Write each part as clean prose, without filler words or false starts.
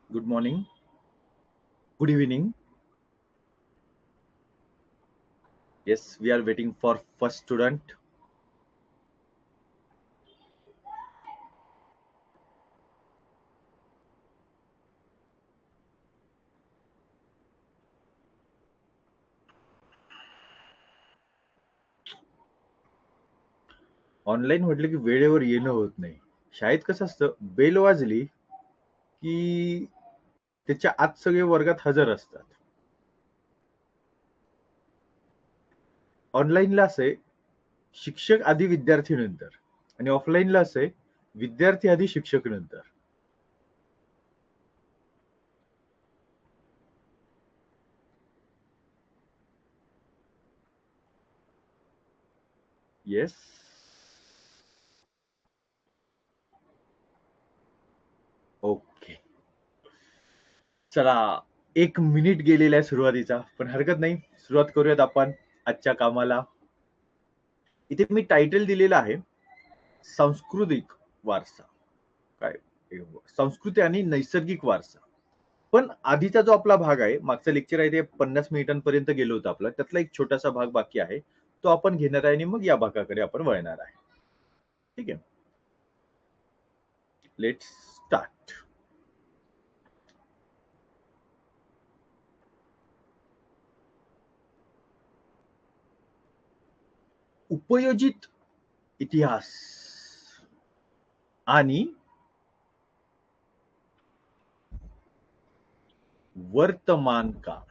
Good morning. Good evening. Yes, we are waiting for first student. Online म्हटलं की वेळेवर येणं होत नाही. शाळेत कसं असतं, बेल वाजली की त्याच्या आत सगळे वर्गात हजर असतात. ऑनलाईनला असं आहे, शिक्षक आधी विद्यार्थी नंतर आणि ऑफलाईनला असं आहे, विद्यार्थी आधी शिक्षक नंतर. येस. ओके. चला, 1 मिनिट गेलेला आहे सुरुवातीचा, पण हरकत नाही. सुरुवात करूयात आपण आजच्या कामाला. इथे मी टायटल दिलेलं आहे, सांस्कृतिक वारसा. काय संस्कृती आणि नैसर्गिक वारसा. पण आधीचा जो आपला भाग आहे, मागचा लेक्चर आहे ते 50 मिनिटांपर्यंत गेलो होतं आपलं. त्यातला एक छोटासा भाग बाकी आहे. तो आपण घेणार आहे आणि मग या भागाकडे आपण वळणार आहे. ठीक आहे. Let's start. उपयोजित इतिहास आणि वर्तमान काळ.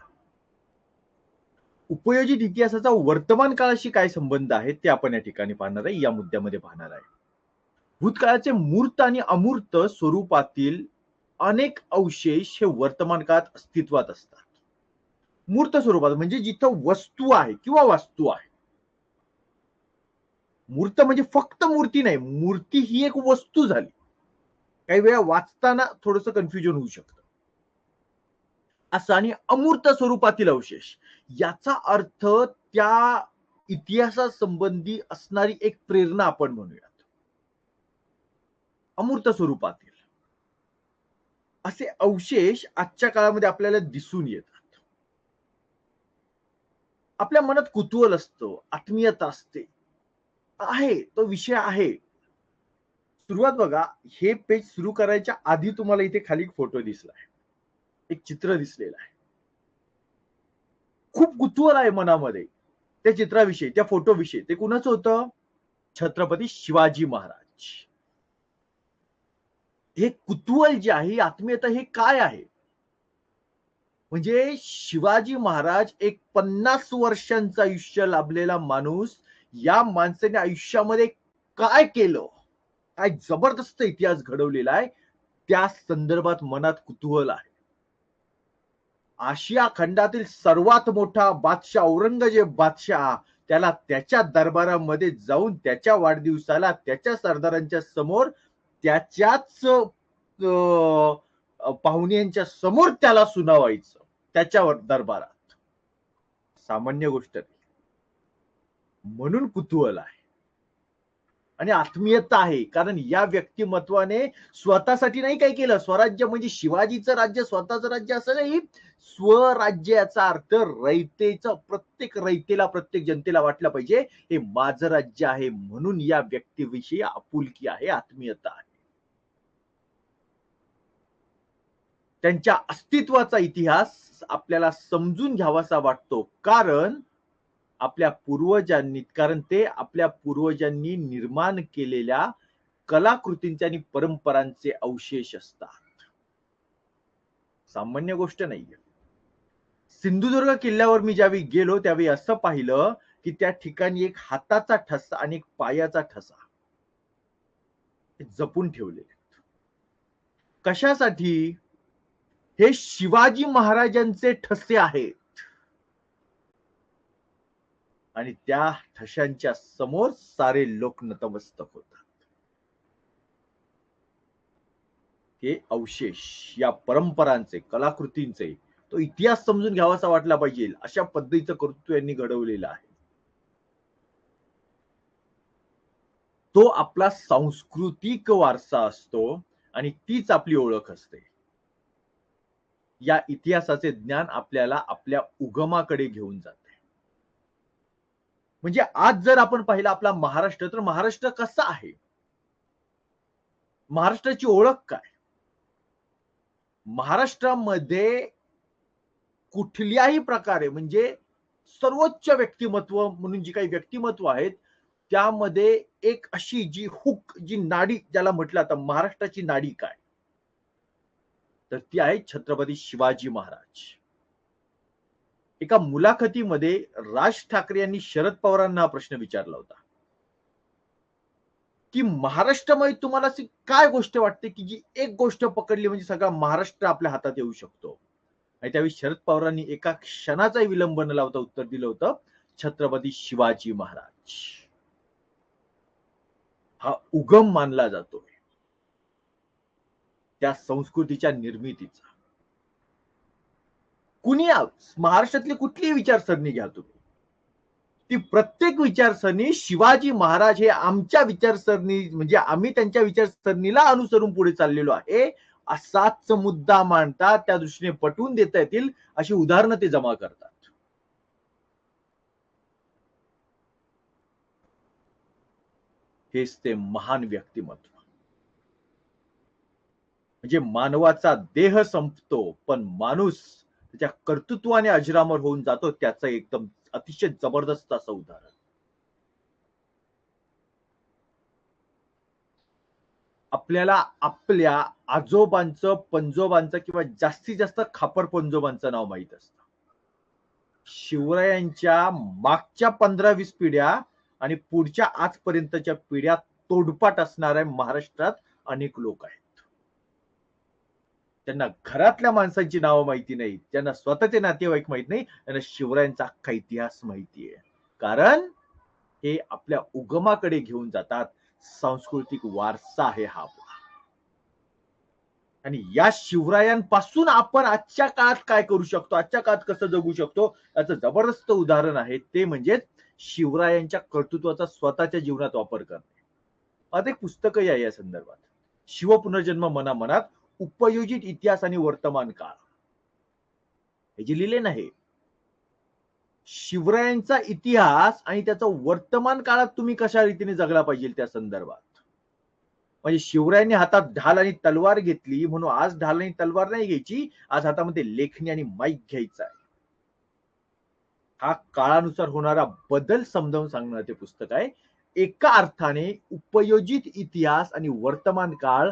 उपयोजित इतिहासाचा वर्तमान काळाशी काय संबंध आहे ते आपण या ठिकाणी पाहणार आहे, या मुद्द्यामध्ये पाहणार आहे. भूतकाळाचे मूर्त आणि अमूर्त स्वरूपातील अनेक अवशेष हे वर्तमान काळात अस्तित्वात असतात. मूर्त स्वरूपात म्हणजे जिथं वस्तू आहे किंवा वास्तू आहे. मूर्त म्हणजे फक्त मूर्ती नाही, मूर्ती ही एक वस्तू झाली. काही वेळा वाचताना थोडंसं कन्फ्युजन होऊ शकतं. असं आणि अमूर्त स्वरूपातील अवशेष, याचा अर्थ त्या इतिहासासंबंधी असणारी एक प्रेरणा आपण म्हणूयात. अमूर्त स्वरूपातील असे अवशेष आजच्या काळामध्ये आपल्याला दिसून येतात. आपल्या मनात कुतूहल असतं, आत्मीयता असते. आहे, तो विषय आहे. सुरुवात बघा, हे पेज सुरू करायच्या आधी तुम्हाला इथे खाली एक फोटो दिसलाय. एक चित्र दिसलेलं आहे. खूप कुतूहल आहे मनामध्ये त्या चित्राविषयी, त्या फोटोविषयी. ते कुणाचं होतं? छत्रपती शिवाजी महाराज. हे कुतूहल जे आहे, आत्मीयता, हे काय आहे? म्हणजे शिवाजी महाराज एक 50 वर्षांचं आयुष्य लाभलेला माणूस, या माणसाने आयुष्यामध्ये काय केलं? काय जबरदस्त इतिहास घडवलेला आहे, त्या संदर्भात मनात कुतूहल आहे. आशिया खंडातील सर्वात मोठा बादशाह औरंगजेब बादशाह, त्याला त्याच्या दरबारामध्ये जाऊन त्याच्या वाढदिवसाला त्याच्या सरदारांच्या समोर त्याच्याच पाहुण्यांच्या समोर त्याला सुनावायचं, त्याच्यावर दरबारात. सामान्य गोष्ट नाही. म्हणून कुतूहल आहे आणि आत्मीयता आहे, कारण या व्यक्तिमत्वाने स्वतःसाठी नाही काय केलं. स्वराज्य म्हणजे शिवाजीचं राज्य, स्वतःचं राज्य असं नाही. स्वराज्य याचा अर्थ रयतेचं, प्रत्येक रयतेला, प्रत्येक जनतेला वाटलं पाहिजे हे माझं राज्य आहे. म्हणून या व्यक्तीविषयी आपुलकी आहे, आत्मीयता आहे. त्यांच्या अस्तित्वाचा इतिहास आपल्याला समजून घ्यावासा वाटतो, कारण ते आपल्या पूर्वजांनी निर्माण केलेल्या कलाकृतींचे आणि परंपरांचे अवशेष असतात. सामान्य गोष्ट नाहीये. सिंधुदुर्ग किल्ल्यावर मी ज्यावेळी गेलो त्यावेळी असं पाहिलं की त्या ठिकाणी एक हाताचा ठसा आणि एक पायाचा ठसा जपून ठेवले. कशासाठी? हे शिवाजी महाराजांचे ठसे आहेत आणि त्या ठशांच्या समोर सारे लोक नतमस्तक होतात. हे अवशेष या परंपरांचे, कलाकृतींचे, तो इतिहास समजून घ्यावासा वाटला पाहिजे, अशा पद्धतीचं कर्तृत्व यांनी घडवलेलं आहे. तो आपला सांस्कृतिक वारसा असतो आणि तीच आपली ओळख असते. या इतिहासाचे ज्ञान आपल्याला आपल्या उगमाकडे घेऊन जाते. म्हणजे आज जर आपण पाहिलं आपला महाराष्ट्र, तर महाराष्ट्र कसा आहे, महाराष्ट्राची ओळख काय, महाराष्ट्रामध्ये कुठल्याही प्रकारे म्हणजे सर्वोच्च व्यक्तिमत्व म्हणून जी काही व्यक्तिमत्व आहेत, त्यामध्ये एक अशी जी हुक, जी नाडी ज्याला म्हटलं आता महाराष्ट्राची नाडी काय, तर ती आहे छत्रपती शिवाजी महाराज. एका मुलाखतीमध्ये राज ठाकरे यांनी शरद पवारांना हा प्रश्न विचारला होता की महाराष्ट्रामध्ये तुम्हाला अशी काय गोष्ट वाटते की जी एक गोष्ट पकडली म्हणजे सगळा महाराष्ट्र आपल्या हातात येऊ शकतो. आणि त्यावेळी शरद पवारांनी एका क्षणाचाही विलंब न लावता उत्तर दिलं होतं, छत्रपती शिवाजी महाराज. हा उगम मानला जातोय त्या संस्कृतीच्या निर्मितीचा. कुणी महाराष्ट्रातली कुठलीही विचारसरणी घ्या तुम्ही, ती प्रत्येक विचारसरणी शिवाजी महाराज हे आमच्या विचारसरणी म्हणजे आम्ही त्यांच्या विचारसरणीला अनुसरून पुढे चाललेलो आहे असाच मुद्दा मांडतात, त्या दृष्टीने पटवून देता येतील अशी उदाहरणं ते जमा करतात. हेच ते महान व्यक्तिमत्व. म्हणजे मानवाचा देह संपतो पण माणूस त्याच्या कर्तृत्वाने अजरामर होऊन जातो, त्याचं एकदम अतिशय जबरदस्त असं उदाहरण. आपल्याला आपल्या आजोबांचं पंजोबांचं किंवा जास्तीत जास्त खापर पंजोबांचं नाव माहित असतं. शिवरायांच्या मागच्या 15-20 पिढ्या आणि पुढच्या आजपर्यंतच्या पिढ्या तोडपाट असणाऱ्या महाराष्ट्रात अनेक लोक आहेत. त्यांना घरातल्या माणसांची नावं माहिती नाही, त्यांना स्वतःचे नातेवाईक माहित नाही, त्यांना शिवरायांचा अख्खा इतिहास माहिती आहे. कारण हे आपल्या उगमाकडे घेऊन जातात. सांस्कृतिक वारसा आहे हा आपला. आणि या शिवरायांपासून आपण आजच्या काळात काय करू शकतो, आजच्या काळात कसं जगू शकतो, याचं जबरदस्त उदाहरण आहे ते म्हणजे शिवरायांच्या कर्तृत्वाचा स्वतःच्या जीवनात वापर करणे. आता एक पुस्तकही आहे या संदर्भात, शिवपुनर्जन्म मना मनात, उपयोजित इतिहास आणि वर्तमान काळ. हे जे लिहिले नाही, शिवरायांचा इतिहास आणि त्याचा वर्तमान काळात तुम्ही कशा रीतीने जगला पाहिजे त्या संदर्भात. म्हणजे शिवरायांनी हातात ढाल आणि तलवार घेतली म्हणून आज ढाल आणि तलवार नाही घ्यायची, आज हातामध्ये लेखणी आणि माईक घ्यायचा आहे. हा काळानुसार होणारा बदल समजावून सांगणार ते पुस्तक आहे. एका अर्थाने उपयोजित इतिहास आणि वर्तमान काळ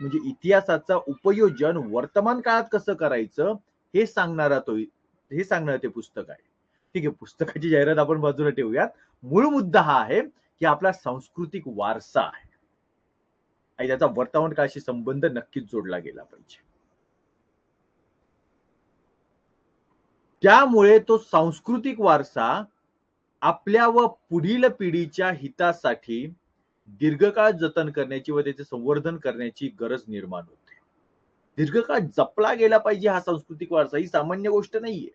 म्हणजे इतिहासाचं उपयोजन वर्तमान काळात कसं करायचं हे सांगणारा ते पुस्तक आहे. ठीक आहे, पुस्तकाची जाहिरात आपण बाजूला ठेवूयात. मूळ मुद्दा हा आहे की आपला सांस्कृतिक वारसा आहे आणि त्याचा वर्तमान काळाशी संबंध नक्कीच जोडला गेला पाहिजे. त्यामुळे तो सांस्कृतिक वारसा आपल्या व पुढील पिढीच्या हितासाठी दीर्घकाळ जतन करण्याची व त्याचे संवर्धन करण्याची गरज निर्माण होते. दीर्घकाळ जपला गेला पाहिजे हा सांस्कृतिक वारसा, ही सामान्य गोष्ट नाहीये.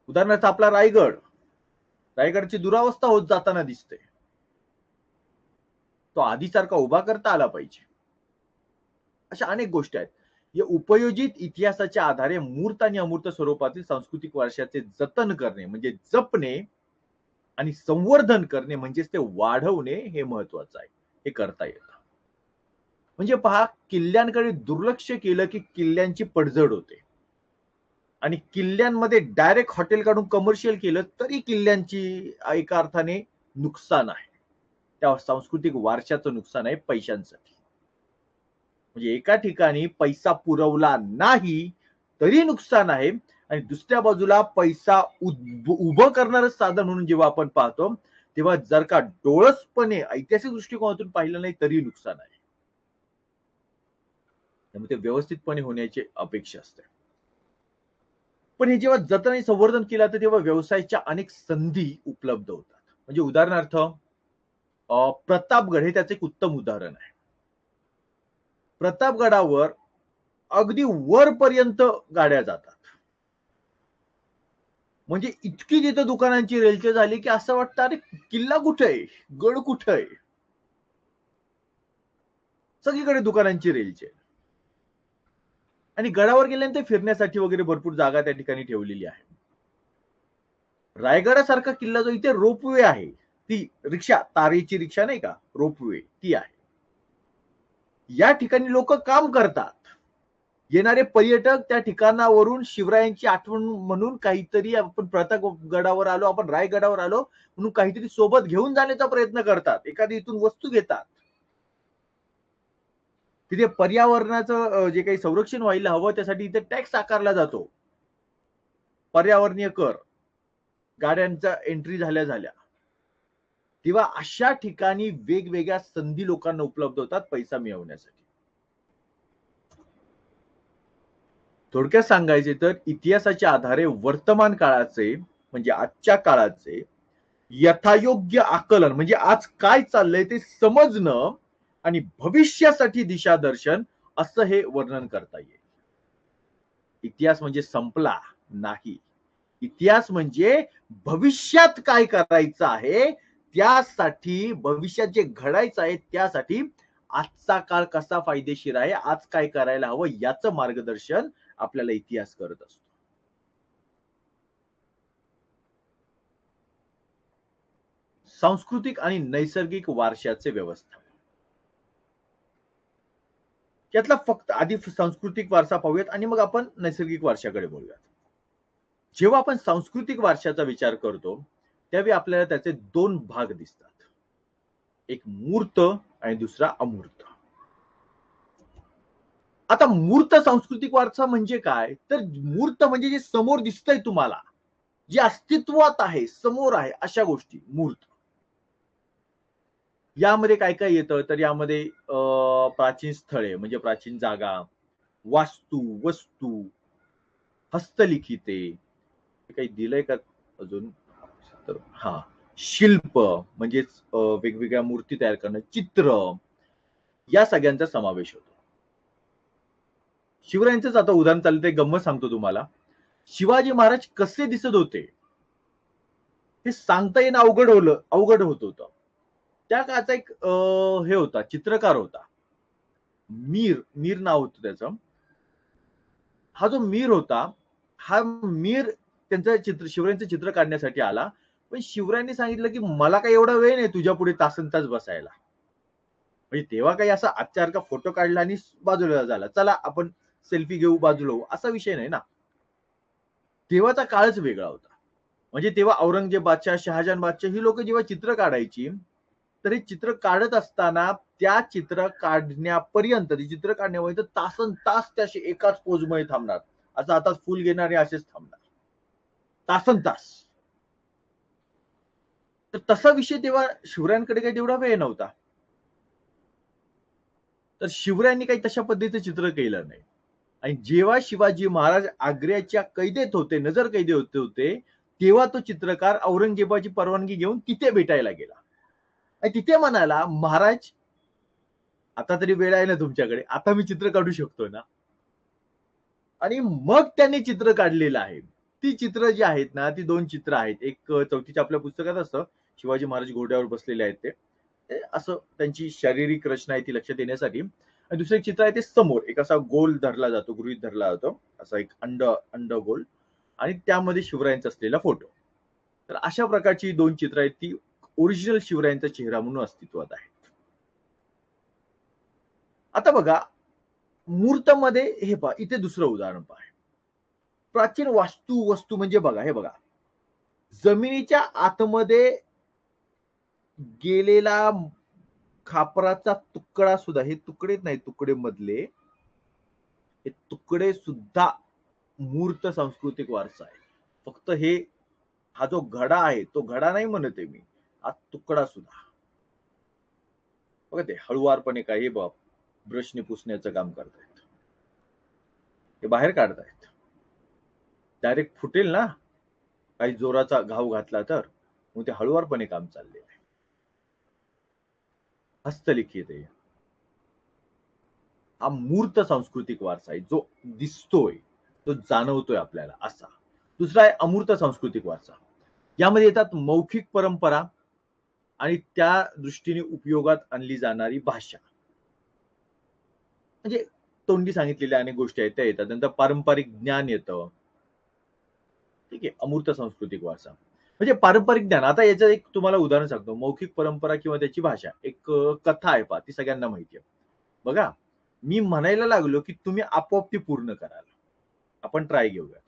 उदाहरणार्थ आपला रायगडची दुरावस्था होत जाताना दिसते. तो आधीसारखा उभा करता आला पाहिजे. अशा अनेक गोष्टी आहेत. या उपयोजित इतिहासाच्या आधारे मूर्त आणि अमूर्त स्वरूपातील सांस्कृतिक वारशाचे जतन करणे म्हणजे जपणे आणि संवर्धन करणे म्हणजेच ते वाढवणे हे महत्वाचं आहे. हे करता येतं. म्हणजे पहा, किल्ल्यांकडे दुर्लक्ष केलं की किल्ल्यांची पडझड होते आणि किल्ल्यांमध्ये डायरेक्ट हॉटेल काढून कमर्शियल केलं तरी किल्ल्यांची एका अर्थाने नुकसान आहे. त्या सांस्कृतिक वारशाचं नुकसान आहे पैशांसाठी. म्हणजे एका ठिकाणी पैसा पुरवला नाही तरी नुकसान आहे आणि दुसऱ्या बाजूला पैसा उभं करणारं साधन म्हणून जेव्हा आपण पाहतो तेव्हा जर का डोळसपणे ऐतिहासिक दृष्टिकोनातून पाहिलं नाही तरी नुकसान आहे. त्यामुळे ते व्यवस्थितपणे होण्याची अपेक्षा असते. पण हे जेव्हा जतन आणि संवर्धन केलं जातं तेव्हा व्यवसायाच्या अनेक संधी उपलब्ध होतात. म्हणजे उदाहरणार्थ प्रतापगड हे त्याचं एक उत्तम उदाहरण आहे. प्रतापगडावर अगदी वरपर्यंत गाड्या जातात. म्हणजे इतकी तिथं दुकानांची रेलचेल झाली की असं वाटतं अरे किल्ला कुठे आहे, गड कुठे आहे, सगळीकडे दुकानांची रेलचेल. आणि गडावर गेल्यानंतर फिरण्यासाठी वगैरे भरपूर जागा त्या ठिकाणी ठेवलेली आहे. रायगडासारखा किल्ला जो इथे रोपवे आहे, ती रिक्षा, तारेची रिक्षा नाही का, रोपवे ती आहे. या ठिकाणी लोक काम करतात. येणारे पर्यटक त्या ठिकाणावरून शिवरायांची आठवण म्हणून काहीतरी, आपण प्रतापगडावर आलो, आपण रायगडावर आलो म्हणून काहीतरी सोबत घेऊन जाण्याचा प्रयत्न करतात, एखादी इथून वस्तू घेतात. तिथे पर्यावरणाचं जे काही संरक्षण व्हायला हवं त्यासाठी इथे टॅक्स आकारला जातो, पर्यावरणीय कर, गाड्यांच्या एंट्री झाल्या तेव्हा अशा ठिकाणी वेगवेगळ्या संधी लोकांना उपलब्ध होतात पैसा मिळवण्यासाठी. थोडक्यात सांगायचे तर इतिहासाच्या आधारे वर्तमान काळाचे म्हणजे आजच्या काळाचे यथायोग्य आकलन, म्हणजे आज काय चाललंय ते समजणं आणि भविष्यासाठी दिशादर्शन, असं हे वर्णन करता येईल. इतिहास म्हणजे संपला नाही. इतिहास म्हणजे भविष्यात काय करायचं आहे, त्यासाठी, भविष्यात जे घडायचं आहे त्यासाठी आजचा काळ कसा फायदेशीर आहे, आज काय करायला हवं, याचं मार्गदर्शन आपल्याला इतिहास करत असतो. सांस्कृतिक आणि नैसर्गिक वारशाचे व्यवस्थापन. यातला फक्त आधी सांस्कृतिक वारसा पाहूयात आणि मग आपण नैसर्गिक वारशाकडे बोलूयात. जेव्हा आपण सांस्कृतिक वारशाचा विचार करतो त्यावेळी आपल्याला त्याचे दोन भाग दिसतात, एक मूर्त आणि दुसरा अमूर्त. आता मूर्त सांस्कृतिक वारसा म्हणजे काय, तर मूर्त म्हणजे जे समोर दिसतंय तुम्हाला, जे अस्तित्वात आहे, समोर आहे, अशा गोष्टी मूर्त. यामध्ये काय काय येतं, तर यामध्ये प्राचीन स्थळे म्हणजे प्राचीन जागा, वास्तू, वस्तू, हस्तलिखिते, काही दिलंय का अजून, तर हा, शिल्प म्हणजेच वेगवेगळ्या मूर्ती तयार करणं, चित्र, या सगळ्यांचा समावेश होतो. शिवरायांचंच आता उदाहरण चालतं, एक गंमत सांगतो तुम्हाला. शिवाजी महाराज कसे दिसत होते हे सांगता येणं अवघड होत होतं. त्या काळाचा एक हे होता, चित्रकार होता, मीर नाव होतं त्याचं. हा जो मीर होता, हा मीर त्यांचं चित्र, शिवरायांचं चित्र काढण्यासाठी आला. पण शिवरायांनी सांगितलं की मला काही एवढा वेळ नाही तुझ्या पुढे तासनतास बसायला. म्हणजे तेव्हा काही असा आजच्यासारखा फोटो काढला आणि बाजूला झाला, चला आपण सेल्फी घेऊ, बाजूला होऊ, असा विषय नाही ना. तेव्हाचा काळच वेगळा होता. म्हणजे तेव्हा औरंगजेब बादशाह, शहाजहान बादशाह ही लोक जेव्हा चित्र काढायची, तर हे चित्र काढत असताना त्या चित्र काढण्यापर्यंत, ते चित्र काढण्यापर्यंत तासन तास त्याशी एकाच पोजमध्ये थांबणार, असं हातात फुल घेणार आणि असेच थांबणार तासन तास. तर तसा विषय तेव्हा शिवरायांकडे काही तेवढा वेळ नव्हता. तर शिवरायांनी काही तशा पद्धतीचं चित्र केलं नाही. आणि जेव्हा शिवाजी महाराज आग्र्याच्या कैदेत होते, नजर कैदे होते, तेव्हा तो चित्रकार औरंगजेबाची परवानगी घेऊन तिथे भेटायला गेला आणि तिथे म्हणाला, महाराज आता तरी वेळ आहे ना तुमच्याकडे, आता मी चित्र काढू शकतो ना. आणि मग त्यांनी चित्र काढलेलं आहे. ती चित्र जी आहेत ना, ती दोन चित्र आहेत. एक चौथीच्या आपल्या पुस्तकात असतं, शिवाजी महाराज घोड्यावर बसलेले आहेत, ते असं त्यांची शारीरिक रचना आहे ती लक्षात येण्यासाठी. आणि दुसरं एक चित्र आहे ते समोर एक असा गोल धरला जातो, गृहीत धरला जातो, असा एक अंड गोल, आणि त्यामध्ये शिवरायांचा असलेला फोटो. तर अशा प्रकारची दोन चित्र आहेत, ती ओरिजिनल शिवरायांचा चेहरा म्हणून अस्तित्वात आहे. आता बघा, मूर्तमध्ये हे पहा, इथे दुसरं उदाहरण पहा. प्राचीन वस्तू म्हणजे बघा, हे बघा, जमिनीच्या आतमध्ये गेलेला खापराचा तुकडा सुद्धा, हे तुकडे नाही, तुकडे मधले हे तुकडे सुद्धा मूर्त सांस्कृतिक वारसा आहे. फक्त हे, हा जो घडा आहे तो घडा नाही म्हणत आहे मी, हा तुकडा सुद्धा बघा, ते हळुवारपणे काही ब्रशने पुसण्याचं काम करतायत, हे बाहेर काढतायत. डायरेक्ट फुटेल ना, काही जोराचा घाव घातला तर, मग ते हळुवारपणे काम चाललेलं आहे. हस्तलिखित आहे, हा मूर्त सांस्कृतिक वारसा आहे, जो दिसतोय, तो जाणवतोय आपल्याला असा. दुसरा आहे अमूर्त सांस्कृतिक वारसा. यामध्ये येतात मौखिक परंपरा आणि त्या दृष्टीने उपयोगात आणली जाणारी भाषा. म्हणजे तोंडी सांगितलेल्या अनेक गोष्टी आहेत त्या येतात. नंतर पारंपरिक ज्ञान येतं. ठीक आहे. अमूर्त सांस्कृतिक वारसा म्हणजे पारंपरिक ज्ञान. आता याचं एक तुम्हाला उदाहरण सांगतो. मौखिक परंपरा किंवा त्याची भाषा. एक कथा आहे पहा, ती सगळ्यांना माहिती आहे. बघा, मी म्हणायला लागलो की तुम्ही आपोआप ती पूर्ण कराल. आपण ट्राय घेऊया.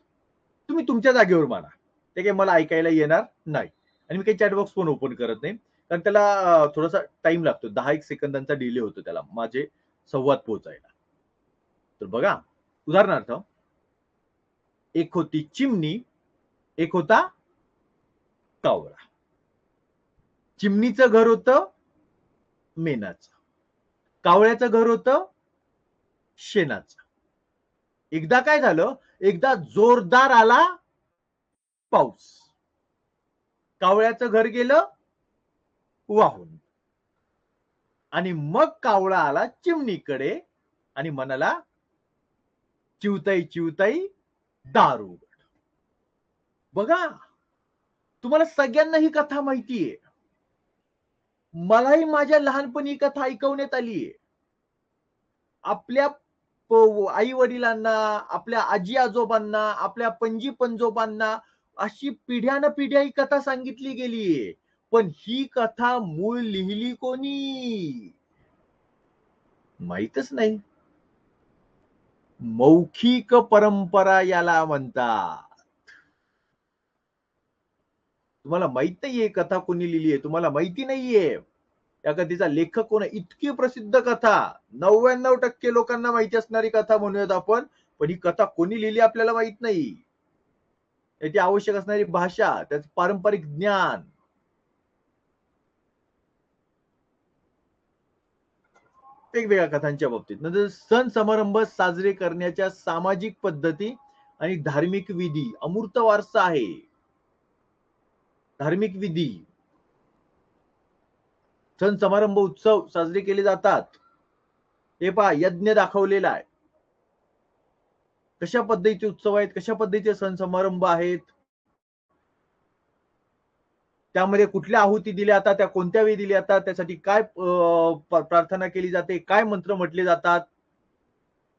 तुम्ही तुमच्या जागेवर माना. ते काही मला ऐकायला येणार नाही. आणि मी काही चॅट बॉक्स पण ओपन करत नाही. कारण त्याला थोडासा टाइम लागतो. 10-1 सेकंदांचा डिले होतो त्याला माझे संवाद पोहोचायला. तर बघा, उदाहरणार्थ एक होती चिमणी, एक होता कावळा. चिमणीचं घर होतं मेणाचं. कावळ्याचं घर होतं शेणाचं. एकदा काय झालं, एकदा जोरदार आला पाऊस. कावळ्याचं घर गेलं वाहून. आणि मग कावळा आला चिमणीकडे आणि म्हणाला, चिवताई चिवताई दार उघड. बघा, तुम्हाला सगळ्यांना ही कथा माहितीये. मलाही माझ्या लहानपणी ही कथा ऐकवण्यात आलीये. आपल्या आई वडिलांना, आपल्या आजी आजोबांना, आपल्या पणजी पंजोबांना अशी पिढ्यान पिढ्या ही कथा सांगितली गेलीये. पण ही कथा मूळ लिहिली कोणी माहीतच नाही. मौखिक परंपरा याला म्हणतात. तुम्हाला माहित नाहीये कथा कोणी लिहिली आहे, तुम्हाला माहिती नाहीये त्या कथेचा लेखक कोण आहे. इतकी प्रसिद्ध कथा 99% लोकांना माहिती असणारी कथा म्हणूयात आपण. पण ही कथा कोणी लिहिली आपल्याला माहित नाही. त्याची आवश्यक असणारी भाषा, त्याचं पारंपरिक ज्ञान. वेगवेगळ्या कथांच्या बाबतीत. नंतर सण समारंभ साजरे करण्याच्या सामाजिक पद्धती आणि धार्मिक विधी अमूर्त वारसा आहे. धार्मिक विधी, सण समारंभ उत्सव साजरे केले जातात. हे पहा, यज्ञ दाखवलेला आहे. कशा पद्धतीचे उत्सव आहेत, कशा पद्धतीचे सण समारंभ आहेत, त्यामध्ये कुठल्या आहुती दिल्या जातात, त्या कोणत्या वेळी दिल्या जातात, त्यासाठी काय प्रार्थना केली जाते, काय मंत्र म्हटले जातात,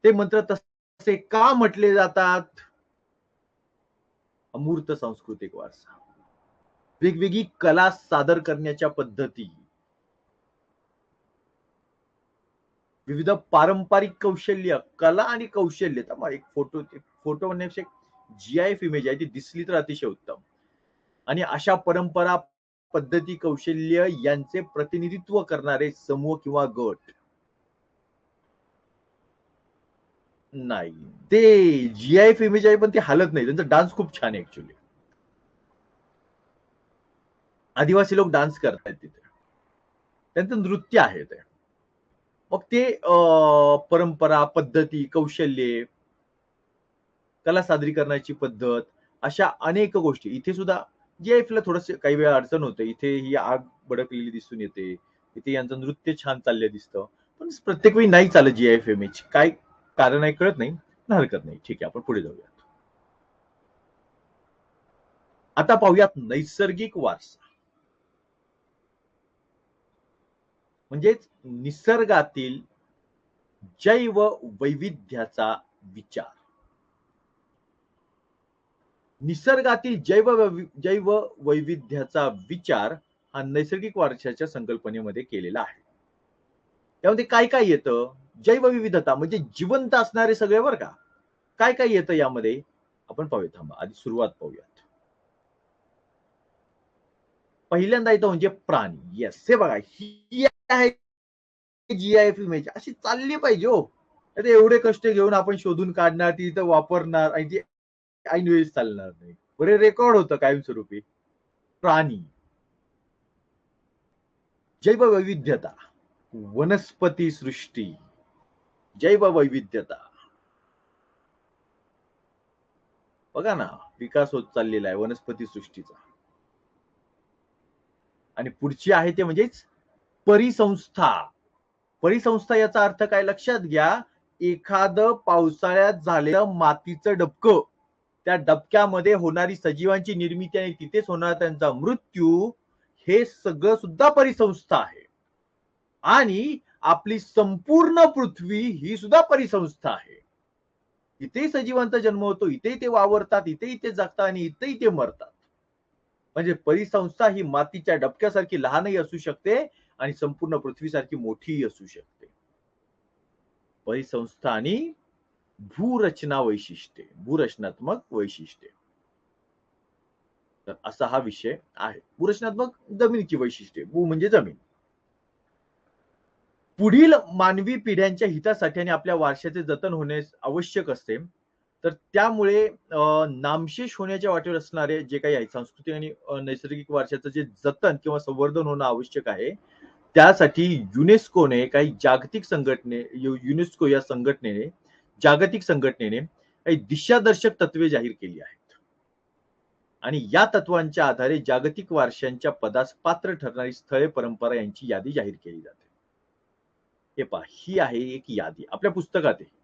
ते मंत्र तसे का म्हटले जातात. अमूर्त सांस्कृतिक वारसा. वेगवेगळी कला सादर करण्याच्या पद्धती, विविध पारंपरिक कौशल्य, कला आणि कौशल्य. एक फोटो म्हणण्यापेक्षा GIF इमेज आहे, ती दिसली तर अतिशय उत्तम. आणि अशा परंपरा, पद्धती, कौशल्य यांचे प्रतिनिधित्व करणारे समूह किंवा गट. नाही, ते GIF इमेज आहे पण ते हालत नाही. त्यांचा डान्स खूप छान आहे ऍक्च्युली. आदिवासी लोक डान्स करतायत तिथे, त्यांचं नृत्य आहे ते. मग ते परंपरा, पद्धती, कौशल्ये, कला सादरीकरणाची पद्धत, अशा अनेक गोष्टी. इथे सुद्धा GIF ला थोडस काही वेळा अडचण होते. इथे ही आग भडकलेली दिसून येते, इथे यांचं नृत्य छान चाललं दिसतं. पण प्रत्येक वेळी नाही चालत GIF इमेज. काय कारण आहे कळत नाही. हरकत नाही, ठीक आहे, आपण पुढे जाऊयात. आता पाहूयात नैसर्गिक वारसा. म्हणजेच निसर्गातील जैव वैविध्याचा विचार. निसर्गातील जैव वैविध्याचा विचार हा नैसर्गिक वारशाच्या संकल्पनेमध्ये केलेला आहे. त्यामध्ये काय काय येतं? जैवविविधता म्हणजे जिवंत असणारे सगळे, बरं का. काय काय येतं यामध्ये आपण पाहूया. थांबा, आधी सुरुवात पाहूयात. पहिल्यांदा येतं म्हणजे प्राणी. येस, हे बघा, ही आहे GIF इमेज. अशी चालली पाहिजे हो. एवढे कष्ट घेऊन आपण शोधून काढणार, ती इथं वापरणार आणि ती ऐन वेळेस चालणार नाही. बरे रेकॉर्ड होतं कायमस्वरूपी. प्राणी, जैववैविध्यता, वनस्पती सृष्टी, जैववैविध्यता. बघा ना, विकास होत चाललेला आहे वनस्पती सृष्टीचा. आणि पुढची आहे ते म्हणजेच परिसंस्था. परिसंस्था याचा अर्थ काय लक्षात घ्या. एखादं पावसाळ्यात झालेलं मातीचं डबकं, त्या डबक्यामध्ये होणारी सजीवांची निर्मिती आणि तिथेच होणारा त्यांचा मृत्यू, हे सगळं सुद्धा परिसंस्था आहे. आणि आपली संपूर्ण पृथ्वी ही सुद्धा परिसंस्था आहे. इथे सजीवांचा जन्म होतो, इथे ते वावरतात, इथे जगतात आणि इथे ते मरतात. म्हणजे परिसंस्था ही मातीच्या डबक्यासारखी लहानही असू शकते आणि संपूर्ण पृथ्वीसारखी मोठीही असू शकते. परिसंस्था आणि भूरचना वैशिष्ट्ये, भूरचनात्मक वैशिष्ट्ये. तर असा हा विषय आहे. भूरचनात्मक जमिनीची वैशिष्ट्ये, भू म्हणजे जमीन. पुढील मानवी पिढ्यांच्या हितासाठी आणि आपल्या वारशाचे जतन होणे आवश्यक असते. तर त्यामुळे नामशेष होण्याच्या वाटेवर असणारे जे काही आहे सांस्कृतिक आणि नैसर्गिक वारशाचं जे जतन किंवा संवर्धन होणं आवश्यक आहे, त्यासाठी युनेस्कोने काही जागतिक संघटने युनेस्को या संघटनेने जागतिक संघटनेने काही दिशादर्शक तत्वे जाहीर केली आहेत. आणि या तत्वांच्या आधारे जागतिक वारशांच्या पदास पात्र ठरणारी स्थळे, परंपरा यांची यादी जाहीर केली जाते. हे पहा, ही आहे एक यादी आपल्या पुस्तकात आहे.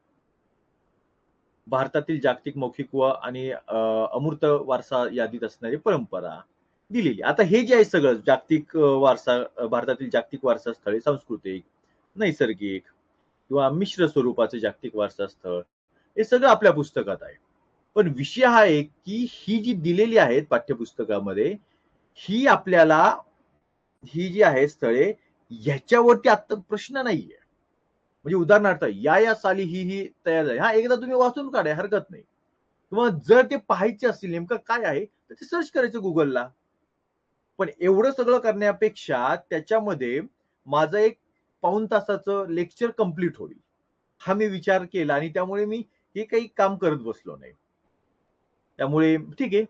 भारतातील जागतिक मौखिक व आणि अमूर्त वारसा यादीत असणारी परंपरा दिलेली. आता हे जे आहे सगळं जागतिक वारसा, भारतातील जागतिक वारसा स्थळे, सांस्कृतिक, नैसर्गिक किंवा मिश्र स्वरूपाचे जागतिक वारसा स्थळ, हे सगळं आपल्या पुस्तकात आहे. पण विषय हा आहे की ही जी दिलेली आहेत पाठ्यपुस्तकामध्ये, ही आपल्याला ही जी आहे स्थळे, ह्याच्यावरती आता प्रश्न नाहीये. म्हणजे उदाहरणार्थ या साली ही तयार झाली. हा, एकदा तुम्ही वाचून काढा, हरकत नाही. किंवा जर ते पाहायचे असतील नेमकं काय आहे, तर ते सर्च करायचं गुगलला. पण एवढं सगळं करण्यापेक्षा त्याच्यामध्ये माझं एक पाऊण तासाचं लेक्चर कंप्लीट होईल, हा मी विचार केला आणि त्यामुळे मी हे काही काम करत बसलो नाही. त्यामुळे ठीक आहे.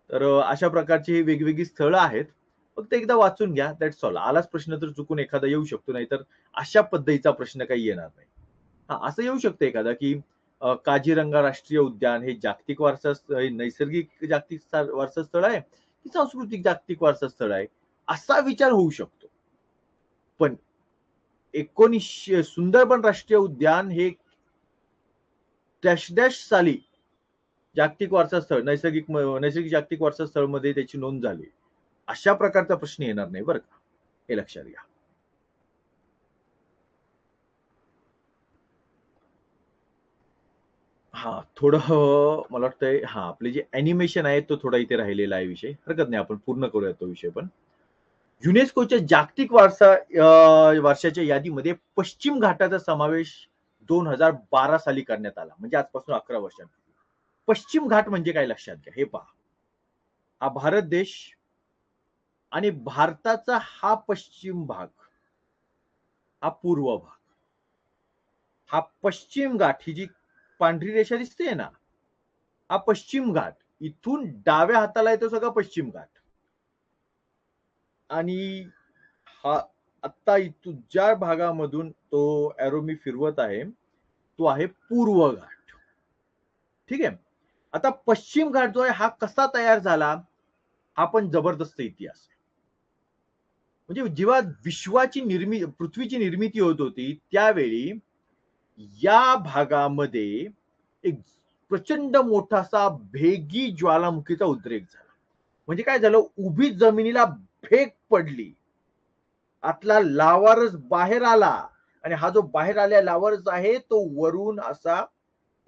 तर अशा प्रकारची वेगवेगळी स्थळं आहेत. फक्त एकदा वाचून घ्या, दॅट्स ऑल. आलाच प्रश्न तर चुकून एखादा येऊ शकतो, नाहीतर अशा पद्धतीचा प्रश्न काही येणार नाही. हा, असं येऊ शकतं एखादा की काझीरंगा राष्ट्रीय उद्यान हे जागतिक वारसा नैसर्गिक जागतिक वारसा स्थळ आहे की सांस्कृतिक जागतिक वारसा स्थळ आहे, असा विचार होऊ शकतो. पण 1900 सुंदरबन राष्ट्रीय उद्यान हे डॅश डॅश साली जागतिक वारसा स्थळ, नैसर्गिक जागतिक वारसा स्थळ मध्ये त्याची नोंद झाली, अशा प्रकारचा प्रश्न येणार नाही बरं का, हे लक्षात घ्या. हा, थोडं मला वाटतंय, हा, आपले जे अॅनिमेशन आहे तो थोडा इथे राहिलेला आहे विषय, हरकत नाही, आपण पूर्ण करूया तो विषय. पण युनेस्कोच्या जागतिक वारशाच्या यादीमध्ये पश्चिम घाटाचा समावेश 2012 साली करण्यात आला, म्हणजे आजपासून 11 वर्षांपूर्वी. पश्चिम घाट म्हणजे काय लक्षात घ्या, हे पहा. हा भारत देश आणि भारताचा हा पश्चिम भाग, हा पूर्व भाग, हा पश्चिम घाट, ही जी पांढरी रेषा दिसते ना, हा पश्चिम घाट. इथून डाव्या हाताला येतो सगळं पश्चिम घाट. आणि हा आता इथून ज्या भागामधून तो एरो मी फिरवत आहे, तो आहे पूर्व घाट. ठीक आहे. आता पश्चिम घाट जो आहे हा कसा तयार झाला, हा पण जबरदस्त इतिहास आहे. म्हणजे जेव्हा विश्वाची निर्मिती, पृथ्वीची निर्मिती होत होती, त्यावेळी या भागामध्ये एक प्रचंड मोठासा भेगी ज्वालामुखीचा उद्रेक झाला. म्हणजे काय झालं, उभी जमिनीला भेग पडली, आतला लावारस बाहेर आला आणि हा जो बाहेर आलेला लावारस आहे तो वरून असा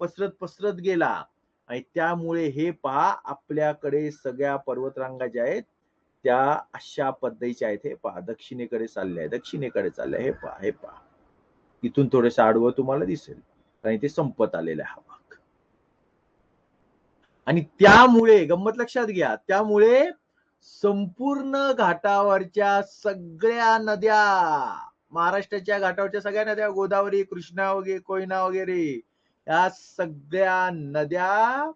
पसरत पसरत गेला. आणि त्यामुळे हे पहा, आपल्याकडे सगळ्या पर्वतरांगा ज्या आहेत त्या अशा पद्धतीच्या आहेत. हे पहा, दक्षिणेकडे चालल्या, दक्षिणेकडे चालल्या. हे पहा, हे पहा, इथून थोडंसं आडवं तुम्हाला दिसेल आणि ते संपत आलेला हा भाग. आणि त्यामुळे गंमत लक्षात घ्या, त्यामुळे संपूर्ण घाटावरच्या सगळ्या नद्या, महाराष्ट्राच्या घाटावरच्या सगळ्या नद्या, गोदावरी, कृष्णा वगैरे, कोयना वगैरे, या सगळ्या नद्या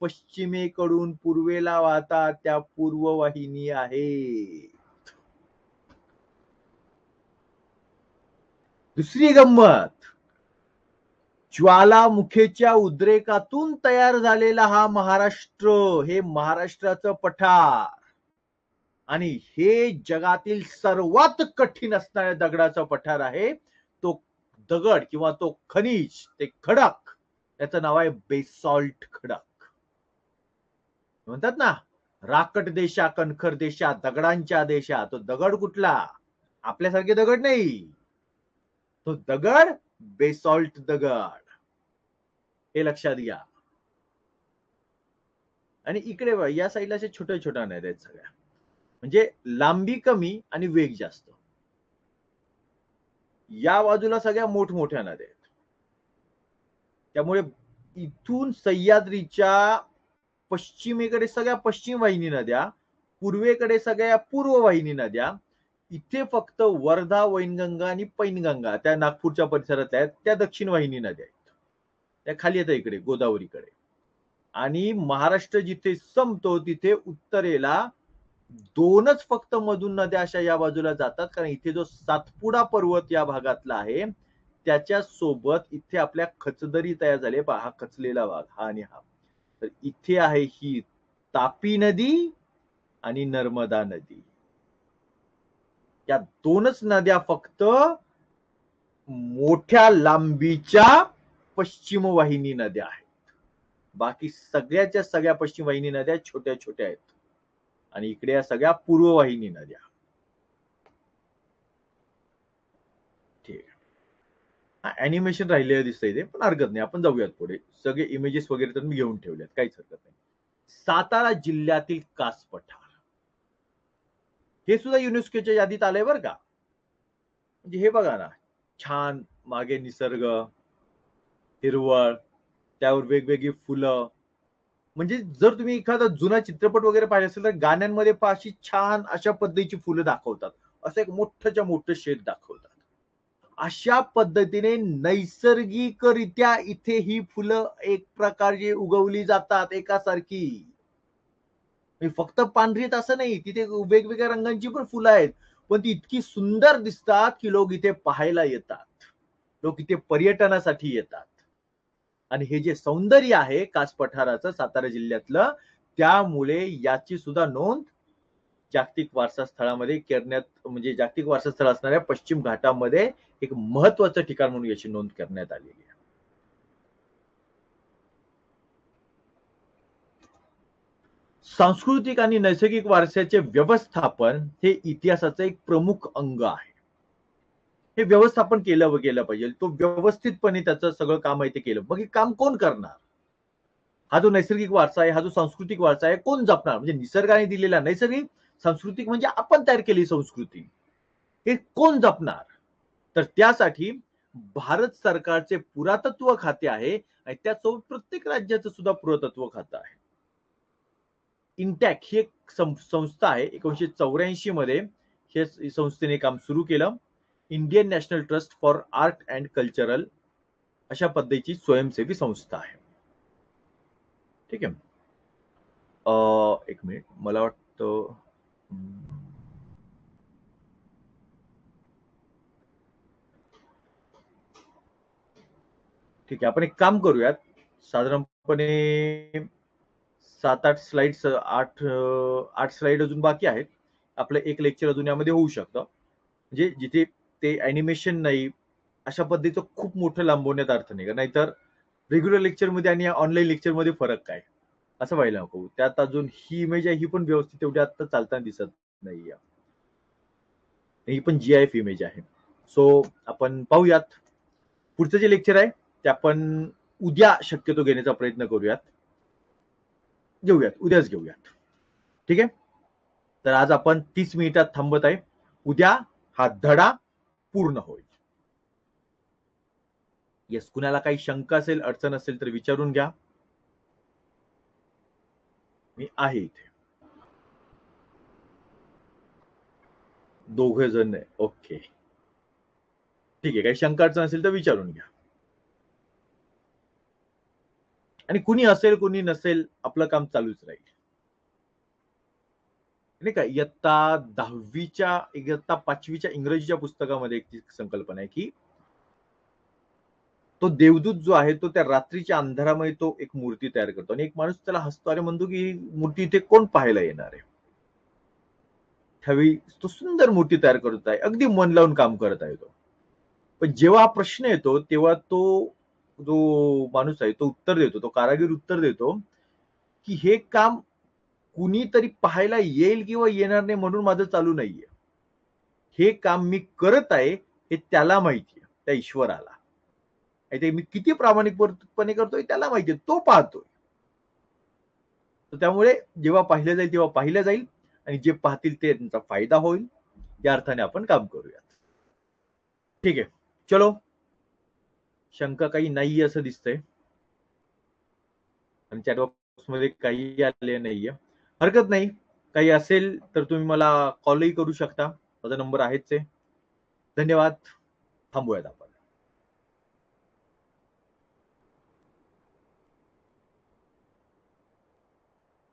पश्चिमेकडून पूर्वेला वाहतात. त्या पूर्ववाहिनी आहे. दुसरी गंमत, ज्वालामुखीच्या उद्रेकातून तयार झालेला हा महाराष्ट्र, हे महाराष्ट्राचं पठार, आणि हे जगातील सर्वात कठीण असणाऱ्या दगडाचा पठार आहे. तो दगड किंवा तो खनिज, ते खडक, त्याचं नाव आहे बेसॉल्ट खडक. म्हणतात ना, राकट देशा, कणखर देशा, दगडांच्या देशा. तो दगड कुठला, आपल्यासारखे दगड नाही, तो दगड बेसॉल्ट दगड, हे लक्षात घ्या. आणि इकडे या साईडला अशा छोट्या छोट्या नद्या आहेत सगळ्या, म्हणजे लांबी कमी आणि वेग जास्त. या बाजूला सगळ्या मोठमोठ्या नद्या आहेत. त्यामुळे इथून सह्याद्रीच्या पश्चिमेकडे सगळ्या पश्चिम वाहिनी नद्या, पूर्वेकडे सगळ्या पूर्व वाहिनी नद्या, इथे फक्त वर्धा, वैनगंगा आणि पैनगंगा त्या नागपूरच्या परिसरातल्या आहेत, त्या दक्षिण वाहिनी नद्या आहेत. त्या खाली येतात इकडे गोदावरीकडे. आणि महाराष्ट्र जिथे संपतो तिथे उत्तरेला दोनच फक्त मधून नद्या अशा या बाजूला जातात, कारण इथे जो सातपुडा पर्वत या भागातला आहे त्याच्या सोबत इथे आपल्या खचदरी तयार झाले. हा खचलेला भाग, हा आणि हा. तर इथे आहे ही तापी नदी आणि नर्मदा नदी. या दोनच नद्या फक्त मोठ्या लांबीच्या पश्चिम वाहिनी नद्या आहेत. बाकी सगळ्याच्या सगळ्या पश्चिम वाहिनी नद्या छोट्या छोट्या आहेत. आणि इकडे या सगळ्या पूर्ववाहिनी नद्या. ठीक आहे. अॅनिमेशन राहिलेलं दिसतंय ते, पण हरकत नाही, आपण जाऊयात पुढे. सगळे इमेजेस वगैरे तर मी घेऊन ठेवलेत, काहीच हरकत नाही. सातारा जिल्ह्यातील कास पठार हे सुद्धा युनेस्कोच्या यादीत आलंय बरं का. म्हणजे हे बघा ना, छान मागे निसर्ग, हिरवळ, त्यावर वेगवेगळी फुलं. म्हणजे जर तुम्ही एखादा जुना चित्रपट वगैरे पाहिजे असेल तर गाण्यांमध्ये अशी छान अशा पद्धतीची फुलं दाखवतात, असं एक मोठ्याच्या मोठं शेत दाखवतात. अशा पद्धतीने नैसर्गिकरित्या इथे ही फुलं एक प्रकारची उगवली जातात एकासारखी. फक्त पांढरीत असं नाही, तिथे वेगवेगळ्या रंगांची पण फुलं आहेत, पण ती इतकी सुंदर दिसतात की लोक इथे पाहायला येतात, लोक इथे पर्यटनासाठी येतात. आणि हे जे सौंदर्य आहे कास पठाराचं सातारा जिल्ह्यातलं, त्यामुळे याची सुद्धा नोंद जागतिक वारसा स्थळामध्ये करण्यात, म्हणजे जागतिक वारसा स्थळ असणाऱ्या पश्चिम घाटामध्ये एक महत्वाचं ठिकाण म्हणून याची नोंद करण्यात आलेली आहे. सांस्कृतिक आणि नैसर्गिक वारशाचे व्यवस्थापन हे इतिहासाचं एक प्रमुख अंग आहे. हे व्यवस्थापन केलं पाहिजे, तो व्यवस्थितपणे त्याचं सगळं काम आहे ते केलं. मग हे काम कोण करणार? हा जो नैसर्गिक वारसा आहे, हा जो सांस्कृतिक वारसा आहे, कोण जपणार? म्हणजे निसर्गाने दिलेला नैसर्गिक, सांस्कृतिक म्हणजे आपण तयार केलेली संस्कृती, हे कोण जपणार? तर त्यासाठी भारत सरकारचे पुरातत्व खाते आहे आणि त्यासोबत प्रत्येक राज्याचं सुद्धा पुरातत्व खातं आहे. इंटॅक ही एक संस्था आहे. 1984 मध्ये हे संस्थेने काम सुरू केलं. Indian national trust for art and cultural अशा पद्धतीची स्वयंसेवी संस्था आहे. ठीक आहे. एक मिनिट, मला वाटतं ठीक आहे, आपण एक काम करूयात. साधारणपणे 7-8 स्लाइड्स, 8 स्लाइड अजून बाकी आहेत. आपलं एक लेक्चर अजून यामध्ये होऊ शकतं. म्हणजे जिथे ते अॅनिमेशन नाही अशा पद्धतीचं खूप मोठं लांबवण्यात अर्थ नाही. नाहीतर रेग्युलर लेक्चरमध्ये आणि ऑनलाईन लेक्चरमध्ये फरक काय असं व्हायला नको. त्यात अजून ही इमेज आहे, ही पण व्यवस्थित तेवढी आता चालताना दिसत नाहीये. ही पण GIF इमेज आहे. सो आपण पाहूयात. पुढचं जे लेक्चर आहे ते आपण उद्या शक्यतो घेण्याचा प्रयत्न करूयात. उद्याच घेऊयात. ठीक आहे. तर आज आपण 30 मिनिटात थांबत आहे. उद्या हा धडा पूर्ण होईल. येस, कुणाला काही शंका असेल, अडचण असेल तर विचारून घ्या. मी आहे इथे. दोघे जण आहे. ओके, ठीक आहे. काही शंका अडचण असेल तर विचारून घ्या. आणि कुणी असेल कुणी नसेल, आपलं काम चालूच राहील. नाही का, इयत्ता 10वीच्या इयत्ता 5वीच्या इंग्रजीच्या पुस्तकामध्ये एक संकल्पना आहे की तो देवदूत जो आहे तो त्या रात्रीच्या अंधारामध्ये तो एक मूर्ती तयार करतो आणि एक माणूस त्याला हसतो, अरे म्हणतो की मूर्ती इथे कोण पाहायला येणार आहे. त्यावेळी तो सुंदर मूर्ती तयार करत आहे, अगदी मन लावून काम करत आहे तो. पण जेव्हा हा प्रश्न येतो तेव्हा तो जो माणूस आहे तो उत्तर देतो, तो कारागीर उत्तर देतो की हे काम कुणीतरी पाहायला येईल किंवा येणार नाही म्हणून माझं चालू नाहीये. हे काम मी करत आहे हे त्याला माहिती आहे, त्या ईश्वराला. आणि ते मी किती प्रामाणिकपणे करतोय त्याला माहिती आहे, तो पाहतोय. तर त्यामुळे जेव्हा पाहिलं जाईल तेव्हा पाहिलं जाईल आणि जे पाहतील ते त्यांचा फायदा होईल. या अर्थाने आपण काम करूयात. ठीक आहे, चलो. शंका काही नाहीये असं दिसतंय आणि चॅट बॉक्समध्ये काही आले नाहीये. हरकत नाही, काही असेल तर तुम्ही मला कॉलही करू शकता. माझा नंबर आहेच आहे. धन्यवाद. थांबूयात आपण.